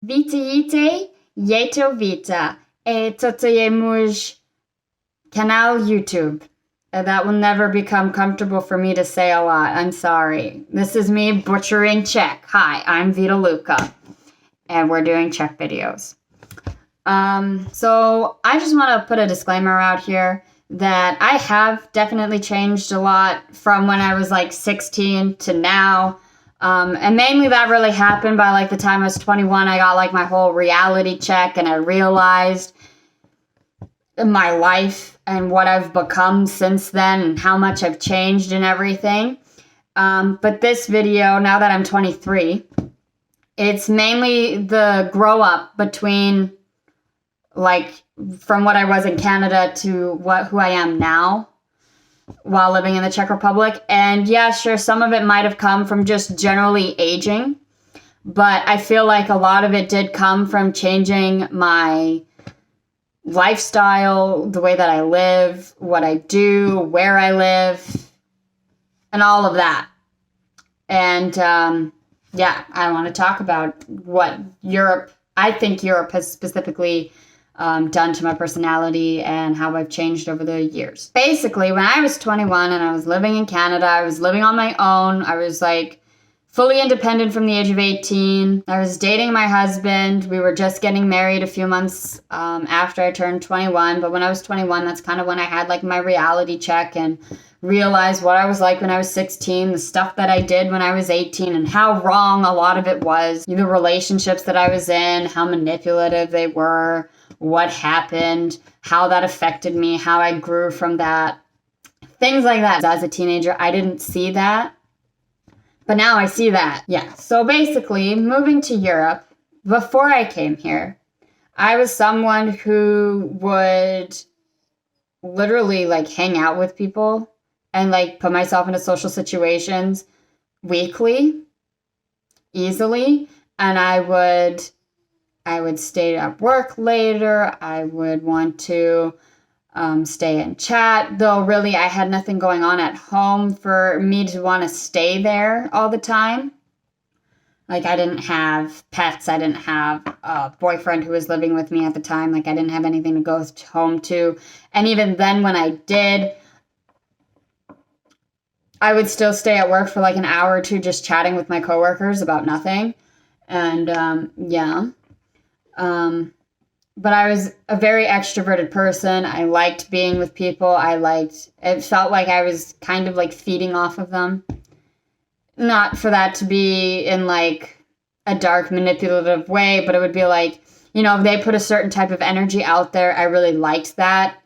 Witajcie, je to Vita. Toto je mój kanal YouTube. That will never become comfortable for me to say a lot. I'm sorry. This is me butchering Czech. Hi, I'm Vita Luca, and we're doing Czech videos. So I just want to put a disclaimer out here that I have definitely changed a lot from when I was like 16 to now. And mainly that really happened by like the time I was 21. I got like my whole reality check and I realized my life and what I've become since then and how much I've changed and everything. But this video, now that I'm 23, it's mainly the grow up between like from what I was in Canada to who I am now while living in the Czech Republic. And yeah, sure, some of it might have come from just generally aging, but I feel like a lot of it did come from changing my lifestyle, the way that I live, what I do, where I live, and all of that. And yeah, I want to talk about what I think Europe has specifically done to my personality and how I've changed over the years. Basically, when I was 21 and I was living in Canada, I was living on my own. I was like fully independent from the age of 18. I was dating my husband. We were just getting married a few months after I turned 21. But when I was 21, that's kind of when I had like my reality check and realized what I was like when I was 16, the stuff that I did when I was 18, and how wrong a lot of it was. The relationships that I was in, how manipulative they were, what happened, how that affected me, how I grew from that. Things like that. As a teenager, I didn't see that. But now I see that. Yeah. So basically, moving to Europe, before I came here, I was someone who would literally like hang out with people and like put myself into social situations weekly, easily. And I would stay at work later. I would want to stay and chat, though really I had nothing going on at home for me to want to stay there all the time. Like I didn't have pets. I didn't have a boyfriend who was living with me at the time. Like I didn't have anything to go home to. And even then when I did, I would still stay at work for like an hour or two just chatting with my coworkers about nothing. And yeah. But I was a very extroverted person. I liked being with people. It felt like I was kind of like feeding off of them. Not for that to be in like a dark, manipulative way, but it would be like, if they put a certain type of energy out there, I really liked that.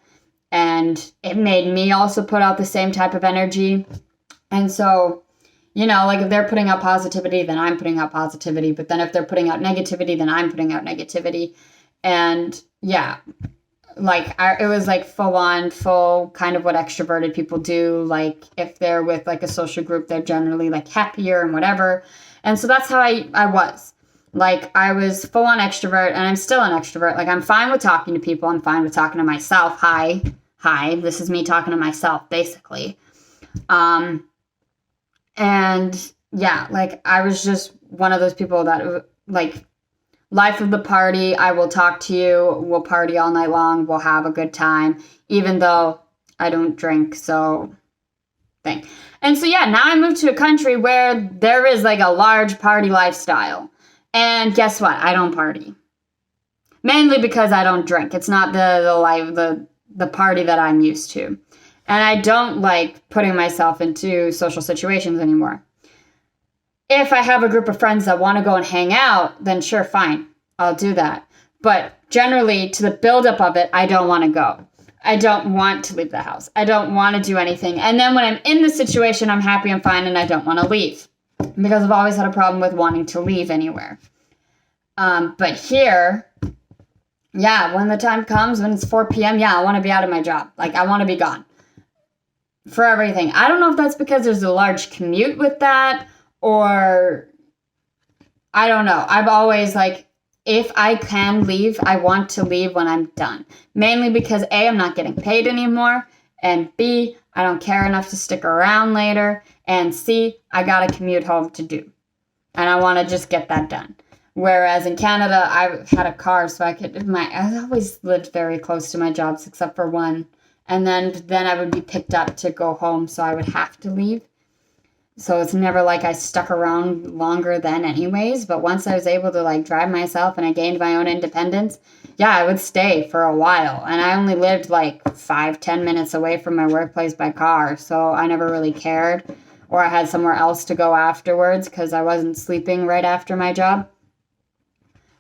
And it made me also put out the same type of energy. And so, like if they're putting out positivity, then I'm putting out positivity. But then if they're putting out negativity, then I'm putting out negativity. And yeah, like it was like full kind of what extroverted people do. Like if they're with like a social group, they're generally like happier and whatever. And so that's how I was. Like I was full on extrovert, and I'm still an extrovert. Like I'm fine with talking to people. I'm fine with talking to myself. Hi, this is me talking to myself, basically. And yeah, like I was just one of those people that like life of the party. I will talk to you. We'll party all night long. We'll have a good time, even though I don't drink. So thing. And so, yeah, now I moved to a country where there is like a large party lifestyle. And guess what? I don't party. Mainly because I don't drink. It's not the party that I'm used to. And I don't like putting myself into social situations anymore. If I have a group of friends that want to go and hang out, then sure, fine, I'll do that. But generally, to the buildup of it, I don't want to go. I don't want to leave the house. I don't want to do anything. And then when I'm in the situation, I'm happy, I'm fine, and I don't want to leave. Because I've always had a problem with wanting to leave anywhere. But here, yeah, when the time comes, when it's 4 p.m., yeah, I want to be out of my job. Like, I want to be gone. For everything. I don't know if that's because there's a large commute with that, or I don't know. I've always like, if I can leave, I want to leave when I'm done. Mainly because A, I'm not getting paid anymore, and B, I don't care enough to stick around later, and C, I got a commute home to do. And I want to just get that done. Whereas in Canada, I had a car, so I always lived very close to my jobs except for one. And then I would be picked up to go home, so I would have to leave. So it's never like I stuck around longer than anyways. But once I was able to like drive myself and I gained my own independence, yeah, I would stay for a while. And I only lived like 5-10 minutes away from my workplace by car. So I never really cared. Or I had somewhere else to go afterwards because I wasn't sleeping right after my job.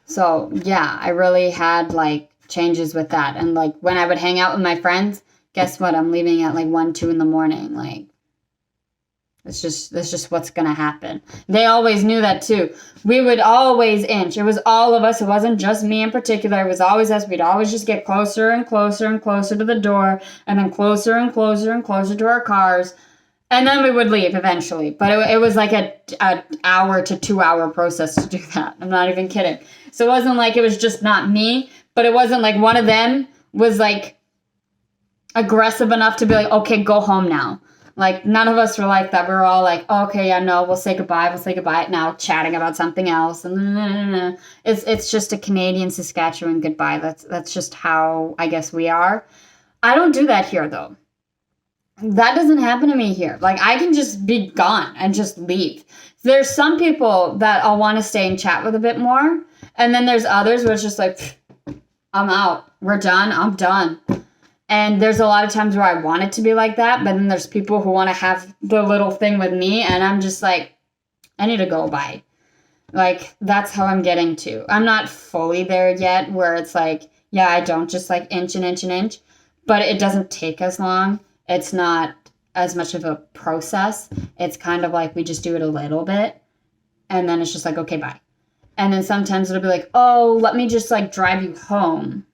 So yeah, I really had like changes with that. And like when I would hang out with my friends, guess what? I'm leaving at like 1-2 in the morning. Like, that's just what's going to happen. They always knew that too. We would always inch. It was all of us. It wasn't just me in particular. It was always us. We'd always just get closer and closer and closer to the door, and then closer and closer and closer to our cars. And then we would leave eventually. But it was like an hour to 2 hour process to do that. I'm not even kidding. So it wasn't like it was just not me, but it wasn't like one of them was like aggressive enough to be like, okay, go home now. Like, none of us were like that. We were all like, oh, okay, yeah, no, we'll say goodbye. We'll say goodbye now, chatting about something else. And it's just a Canadian Saskatchewan goodbye. That's just how I guess we are. I don't do that here, though. That doesn't happen to me here. Like, I can just be gone and just leave. There's some people that I'll want to stay and chat with a bit more. And then there's others where it's just like, I'm out. We're done. I'm done. And there's a lot of times where I want it to be like that, but then there's people who want to have the little thing with me, and I'm just like, I need to go by. Like, that's how I'm getting to. I'm not fully there yet, where it's like, yeah, I don't just like inch and inch and inch, but it doesn't take as long. It's not as much of a process. It's kind of like we just do it a little bit, and then it's just like, okay, bye. And then sometimes it'll be like, oh, let me just like drive you home.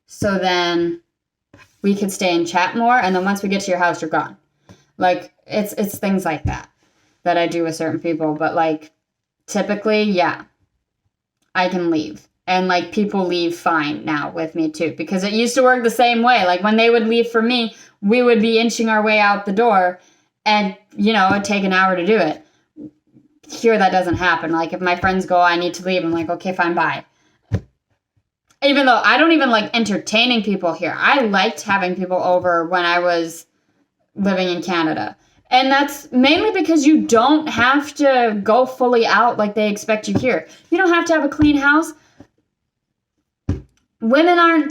So then we could stay and chat more. And then once we get to your house, you're gone. Like, it's things like that I do with certain people. But like, typically, yeah, I can leave. And like, people leave fine now with me too. Because it used to work the same way. Like, when they would leave for me, we would be inching our way out the door. And, you know, it'd take an hour to do it. Here, that doesn't happen. Like, if my friends go, I need to leave, I'm like, okay, fine, bye. Even though I don't even like entertaining people here. I liked having people over when I was living in Canada. And that's mainly because you don't have to go fully out like they expect you here. You don't have to have a clean house. Women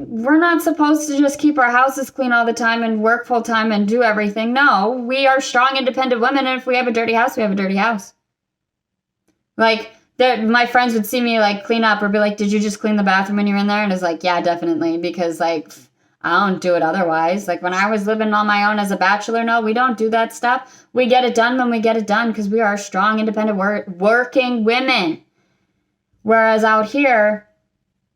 we're not supposed to just keep our houses clean all the time and work full time and do everything. No, we are strong, independent women. And if we have a dirty house, we have a dirty house. Like, my friends would see me like clean up or be like, did you just clean the bathroom when you're in there? And it's like, yeah, definitely. Because like, I don't do it otherwise. Like, when I was living on my own as a bachelor, no, we don't do that stuff. We get it done when we get it done because we are strong, independent, working women. Whereas out here,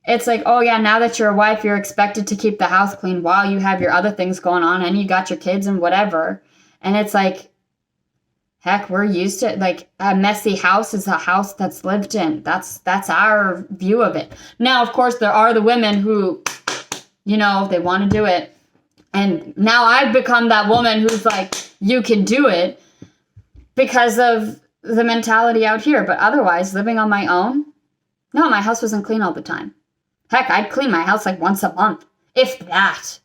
it's like, oh yeah, now that you're a wife, you're expected to keep the house clean while you have your other things going on and you got your kids and whatever. And it's like, heck, we're used to it. Like, a messy house is a house that's lived in. That's our view of it. Now, of course, there are the women who, you know, they want to do it. And now I've become that woman who's like, you can do it because of the mentality out here. But otherwise, living on my own, no, my house wasn't clean all the time. Heck, I'd clean my house like once a month, if that.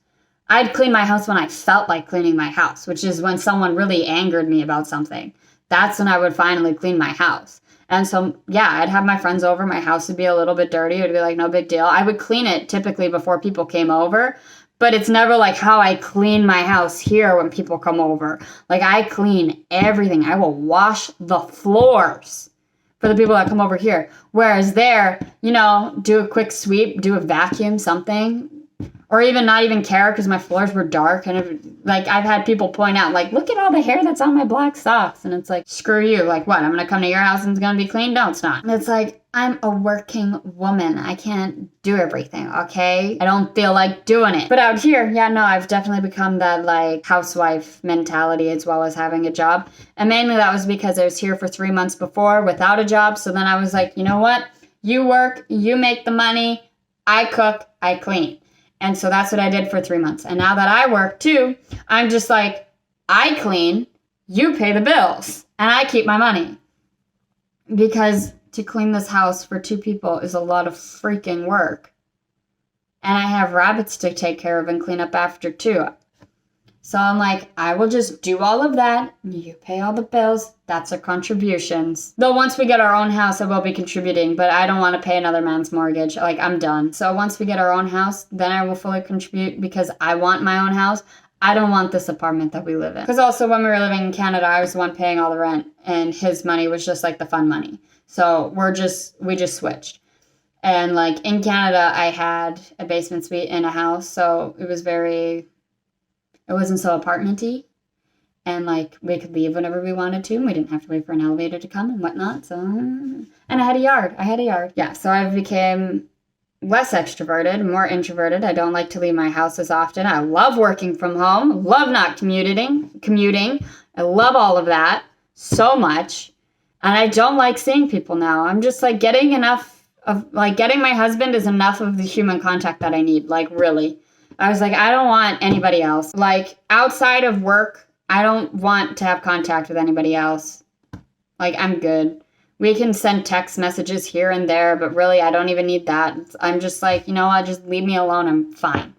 I'd clean my house when I felt like cleaning my house, which is when someone really angered me about something. That's when I would finally clean my house. And so, yeah, I'd have my friends over. My house would be a little bit dirty. It would be like, no big deal. I would clean it typically before people came over, but it's never like how I clean my house here when people come over. Like, I clean everything. I will wash the floors for the people that come over here. Whereas there, you know, do a quick sweep, do a vacuum, something. Or even not even care because my floors were dark. And like, I've had people point out, like, look at all the hair that's on my black socks. And it's like, screw you. Like, what? I'm going to come to your house and it's going to be clean? No, it's not. And it's like, I'm a working woman. I can't do everything, okay? I don't feel like doing it. But out here, yeah, no, I've definitely become that, like, housewife mentality as well as having a job. And mainly that was because I was here for 3 months before without a job. So then I was like, you know what? You work, you make the money, I cook, I clean. And so that's what I did for 3 months. And now that I work too, I'm just like, I clean, you pay the bills, and I keep my money. because to clean this house for 2 people is a lot of freaking work. And I have rabbits to take care of and clean up after too. So I'm like, I will just do all of that. You pay all the bills. That's our contributions. Though once we get our own house, I will be contributing, but I don't want to pay another man's mortgage. Like, I'm done. So once we get our own house, then I will fully contribute because I want my own house. I don't want this apartment that we live in. Because also when we were living in Canada, I was the one paying all the rent and his money was just like the fun money. So we just switched. And like in Canada, I had a basement suite in a house. So it wasn't so apartmenty. And like we could leave whenever we wanted to. And we didn't have to wait for an elevator to come and whatnot. So, and I had a yard. Yeah. So I became less extroverted, more introverted. I don't like to leave my house as often. I love working from home. Love not commuting. I love all of that so much. And I don't like seeing people now. I'm just like getting my husband is enough of the human contact that I need. Like, really. I was like, I don't want anybody else. Like, outside of work, I don't want to have contact with anybody else. Like, I'm good. We can send text messages here and there, but really, I don't even need that. I'm just like, you know what? Just leave me alone. I'm fine.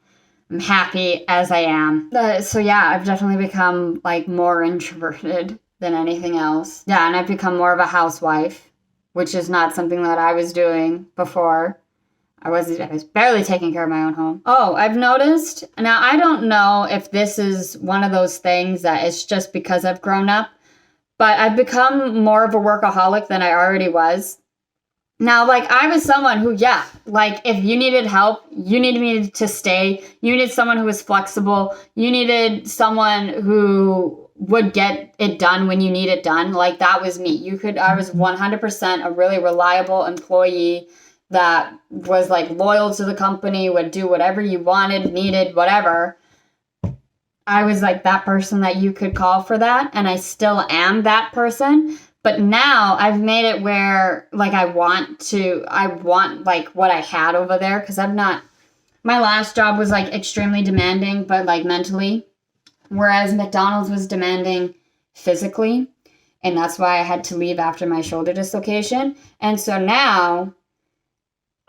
I'm happy as I am. So yeah, I've definitely become like more introverted than anything else. Yeah, and I've become more of a housewife, which is not something that I was doing before. I was barely taking care of my own home. Oh, I've noticed. Now, I don't know if this is one of those things that it's just because I've grown up, but I've become more of a workaholic than I already was. Now, like, I was someone who, yeah, like, if you needed help, you needed me to stay. You needed someone who was flexible. You needed someone who would get it done when you need it done. Like, that was me. I was 100% a really reliable employee that was like loyal to the company, would do whatever you wanted, needed, whatever. I was like that person that you could call for that. And I still am that person. But now I've made it where like I want like what I had over there. Cause my last job was like extremely demanding, but like mentally, whereas McDonald's was demanding physically. And that's why I had to leave after my shoulder dislocation. And so now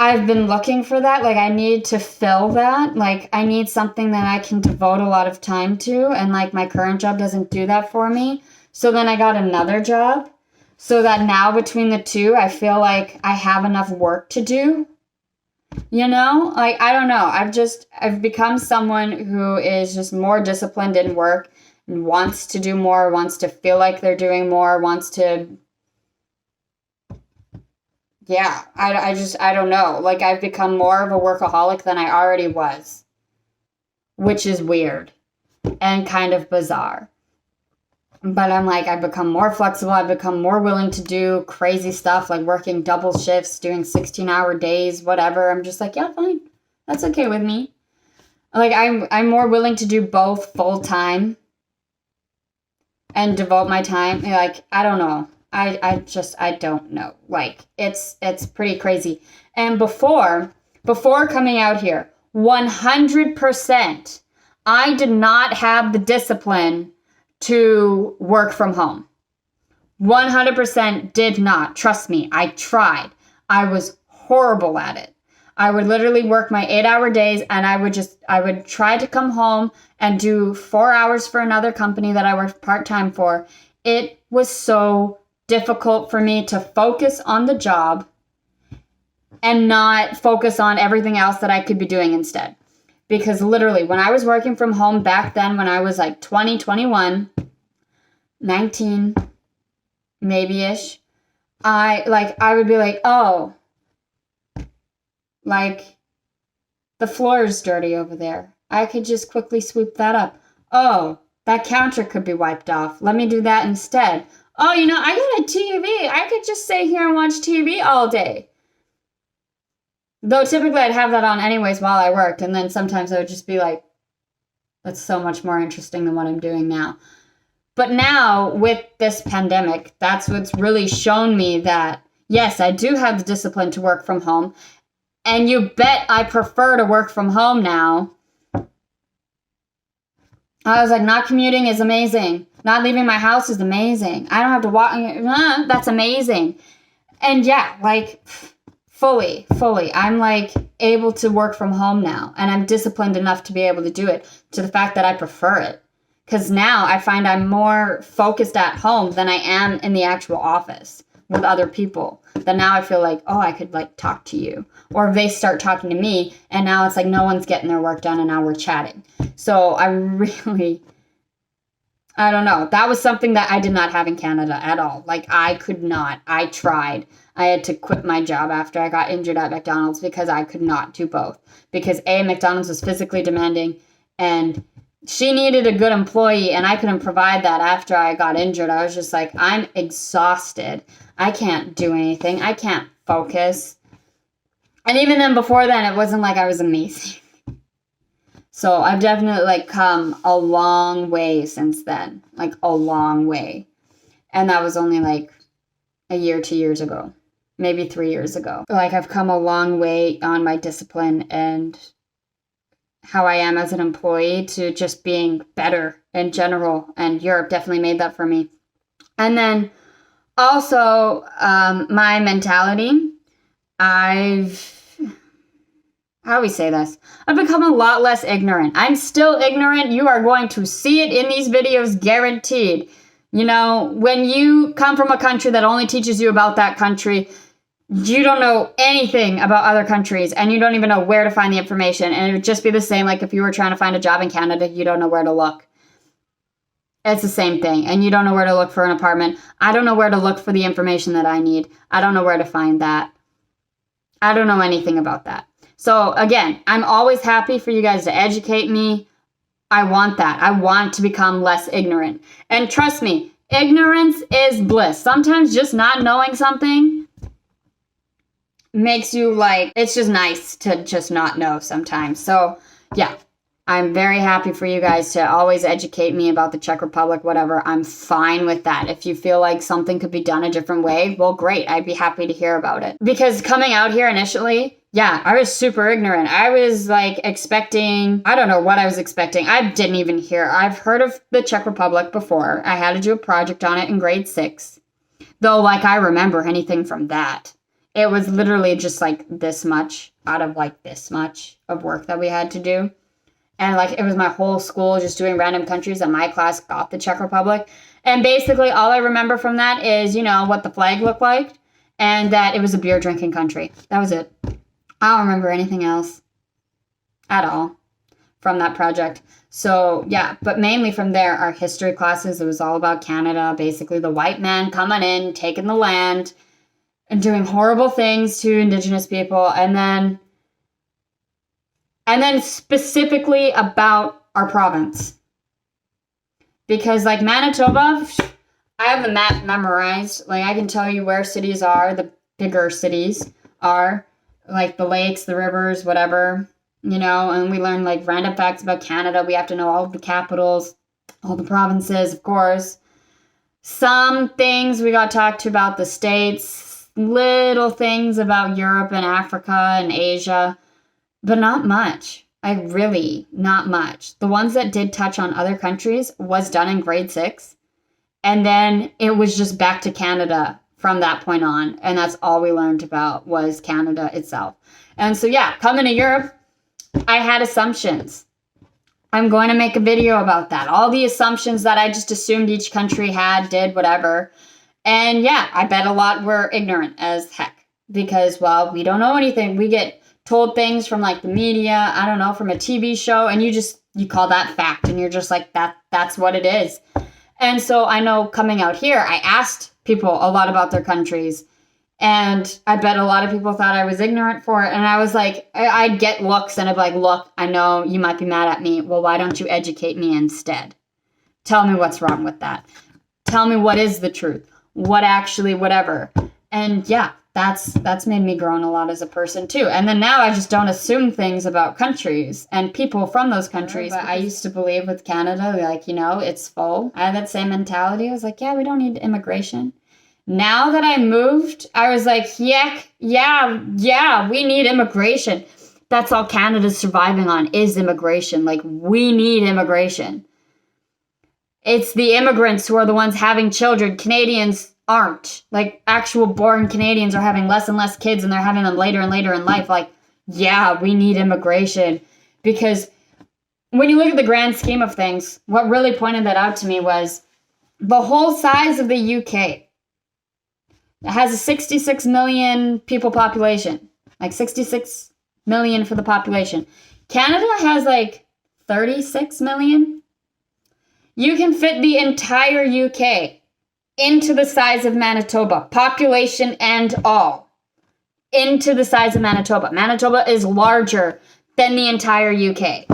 I've been looking for that. Like, I need to fill that. Like, I need something that I can devote a lot of time to. And, like, my current job doesn't do that for me. So then I got another job. So that now between the two, I feel like I have enough work to do. You know? Like, I don't know. I've become someone who is just more disciplined in work. And wants to do more. Wants to feel like they're doing more. Wants to... Yeah, I don't know. Like, I've become more of a workaholic than I already was, which is weird and kind of bizarre. But I'm like, I've become more flexible. I've become more willing to do crazy stuff, like working double shifts, doing 16-hour days, whatever. I'm just like, yeah, fine. That's okay with me. Like, I'm more willing to do both full time and devote my time. Like, I don't know. I don't know. Like, it's pretty crazy. And before coming out here, 100%, I did not have the discipline to work from home. 100% did not. Trust me, I tried. I was horrible at it. I would literally work my 8-hour days and I would try to come home and do 4 hours for another company that I worked part-time for. It was so difficult for me to focus on the job and not focus on everything else that I could be doing instead. Because literally, when I was working from home back then, when I was like 20, 21, 19, maybe-ish, I would be like, oh, like, the floor is dirty over there. I could just quickly sweep that up. Oh, that counter could be wiped off. Let me do that instead. Oh, you know, I got a TV. I could just sit here and watch TV all day. Though typically I'd have that on anyways while I worked. And then sometimes I would just be like, that's so much more interesting than what I'm doing now. But now with this pandemic, that's what's really shown me that, yes, I do have the discipline to work from home. And you bet I prefer to work from home now. I was like, not commuting is amazing. Not leaving my house is amazing. I don't have to walk. That's amazing. And yeah, like fully, I'm like able to work from home now, and I'm disciplined enough to be able to do it, to the fact that I prefer it. Because now I find I'm more focused at home than I am in the actual office with other people. Then now I feel like, oh, I could like talk to you. Or if they start talking to me, and now it's like no one's getting their work done, and now we're chatting. So I don't know. That was something that I did not have in Canada at all. Like, I could not. I tried. I had to quit my job after I got injured at McDonald's because I could not do both. Because A, McDonald's was physically demanding, and she needed a good employee, and I couldn't provide that after I got injured. I was just like, I'm exhausted. I can't do anything. I can't focus. And even then, before then, it wasn't like I was amazing. So I've definitely like come a long way since then. Like a long way. And that was only like a year, 2 years ago. Maybe 3 years ago. Like I've come a long way on my discipline and how I am as an employee to just being better in general. And Europe definitely made that for me. And then also my mentality. How do we say this? I've become a lot less ignorant. I'm still ignorant. You are going to see it in these videos, guaranteed. You know, when you come from a country that only teaches you about that country, you don't know anything about other countries, and you don't even know where to find the information. And it would just be the same like if you were trying to find a job in Canada, you don't know where to look. It's the same thing. And you don't know where to look for an apartment. I don't know where to look for the information that I need. I don't know where to find that. I don't know anything about that. So again, I'm always happy for you guys to educate me. I want that. I want to become less ignorant. And trust me, ignorance is bliss. Sometimes just not knowing something makes you like, it's just nice to just not know sometimes. So yeah, I'm very happy for you guys to always educate me about the Czech Republic, whatever. I'm fine with that. If you feel like something could be done a different way, well, great. I'd be happy to hear about it. Because coming out here initially, yeah, I was super ignorant. I was like expecting, I don't know what I was expecting. I didn't even hear. I've heard of the Czech Republic before. I had to do a project on it in grade 6. Though, like, I remember anything from that. It was literally just like this much out of like this much of work that we had to do. And like it was my whole school just doing random countries, and my class got the Czech Republic. And basically all I remember from that is, you know, what the flag looked like and that it was a beer drinking country. That was it. I don't remember anything else at all from that project. So yeah, but mainly from there, our history classes, it was all about Canada, basically the white man coming in, taking the land and doing horrible things to Indigenous people. And then specifically about our province. Because like Manitoba, I have the map memorized. Like I can tell you where cities are, the bigger cities are. Like the lakes, the rivers, whatever, you know, and we learn like random facts about Canada. We have to know all of the capitals, all the provinces, of course. Some things we got talked to about the States, little things about Europe and Africa and Asia, but not much. Not much. The ones that did touch on other countries was done in grade 6. And then it was just back to Canada from that point on. And that's all we learned about was Canada itself. And so, yeah, coming to Europe, I had assumptions. I'm going to make a video about that. All the assumptions that I just assumed each country had, did, whatever. And yeah, I bet a lot were ignorant as heck. Because, well, we don't know anything. We get told things from like the media, I don't know, from a TV show. And you call that fact. And you're just like, that's what it is. And so I know coming out here, I asked people a lot about their countries. And I bet a lot of people thought I was ignorant for it. And I was like, I'd get looks and I'd be like, look, I know you might be mad at me. Well, why don't you educate me instead? Tell me what's wrong with that. Tell me what is the truth. What actually, whatever. And yeah, that's made me grow a lot as a person too. And then now I just don't assume things about countries and people from those countries. But I used to believe with Canada, like, you know, it's full. I had that same mentality. I was like, yeah, we don't need immigration. Now that I moved, I was like, yeah, we need immigration. That's all Canada's surviving on is immigration. Like, we need immigration. It's the immigrants who are the ones having children. Canadians aren't. Like, actual born Canadians are having less and less kids, and they're having them later and later in life. Like, yeah, we need immigration. Because when you look at the grand scheme of things, what really pointed that out to me was the whole size of the UK. It has a 66 million people population. Like 66 million for the population. Canada has like 36 million. You can fit the entire UK into the size of Manitoba, population and all, into the size of Manitoba. Manitoba is larger than the entire UK.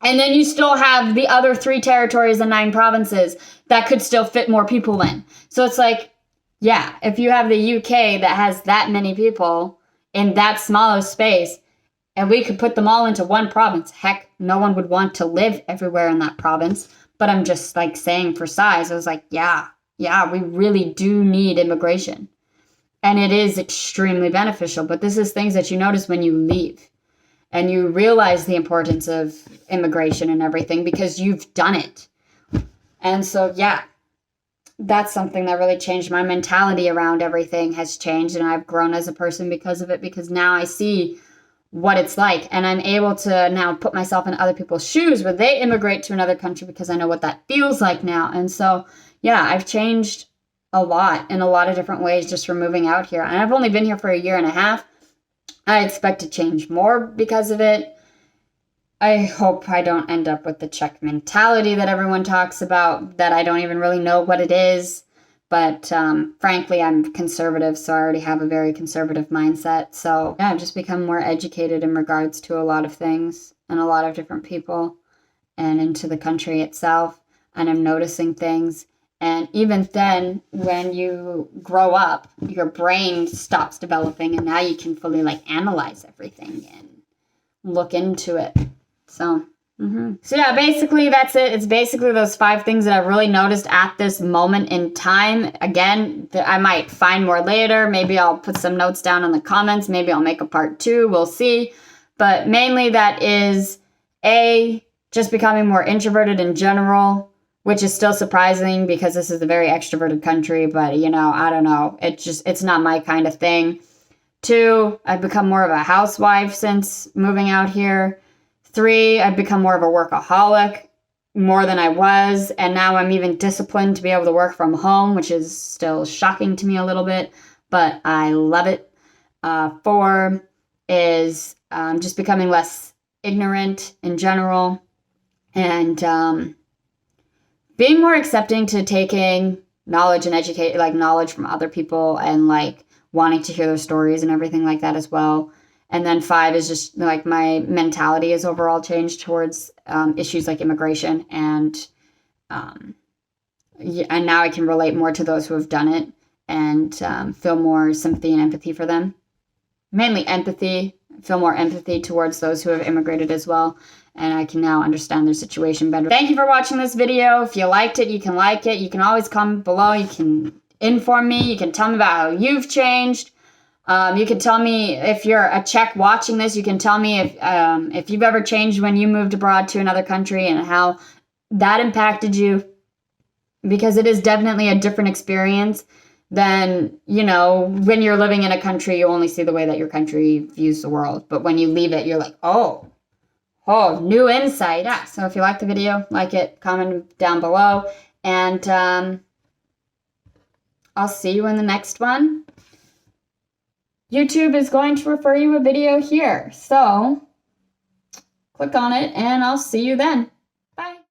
And then you still have the other 3 territories and 9 provinces that could still fit more people in. So it's like, yeah, if you have the UK that has that many people in that small of space, and we could put them all into one province, heck, no one would want to live everywhere in that province. But I'm just like saying for size, I was like, yeah, we really do need immigration. And it is extremely beneficial. But this is things that you notice when you leave. And you realize the importance of immigration and everything because you've done it. And so, yeah, that's something that really changed. My mentality around everything has changed. And I've grown as a person because of it. Because now I see what it's like. And I'm able to now put myself in other people's shoes when they immigrate to another country because I know what that feels like now. And so, yeah, I've changed a lot in a lot of different ways just from moving out here. And I've only been here for a year and a half. I expect to change more because of it. I hope I don't end up with the Czech mentality that everyone talks about, that I don't even really know what it is. But frankly, I'm conservative, so I already have a very conservative mindset. So yeah, I've just become more educated in regards to a lot of things and a lot of different people and into the country itself. And I'm noticing things. And even then, when you grow up, your brain stops developing, and now you can fully like analyze everything and look into it. So, So yeah, basically that's it. It's basically those 5 things that I've really noticed at this moment in time. Again, I might find more later. Maybe I'll put some notes down in the comments. Maybe I'll make a part 2. We'll see. But mainly that is just becoming more introverted in general, which is still surprising because this is a very extroverted country. But, I don't know. It's not my kind of thing. 2, I've become more of a housewife since moving out here. 3, I've become more of a workaholic, more than I was. And now I'm even disciplined to be able to work from home, which is still shocking to me a little bit. But I love it. 4 is just becoming less ignorant in general. And being more accepting to taking knowledge and knowledge from other people and like wanting to hear their stories and everything like that as well. And then 5 is just like my mentality has overall changed towards issues like immigration. And now I can relate more to those who have done it and feel more sympathy and empathy for them. Mainly empathy, feel more empathy towards those who have immigrated as well. And I can now understand their situation better. Thank you for watching this video. If you liked it, you can like it. You can always comment below. You can inform me. You can tell me about how you've changed. You can tell me if you're a Czech watching this. You can tell me if you've ever changed when you moved abroad to another country and how that impacted you. Because it is definitely a different experience than, when you're living in a country, you only see the way that your country views the world. But when you leave it, you're like, oh, new insight. Yeah, so if you like the video, like it, comment down below. And I'll see you in the next one. YouTube is going to refer you a video here. So click on it and I'll see you then.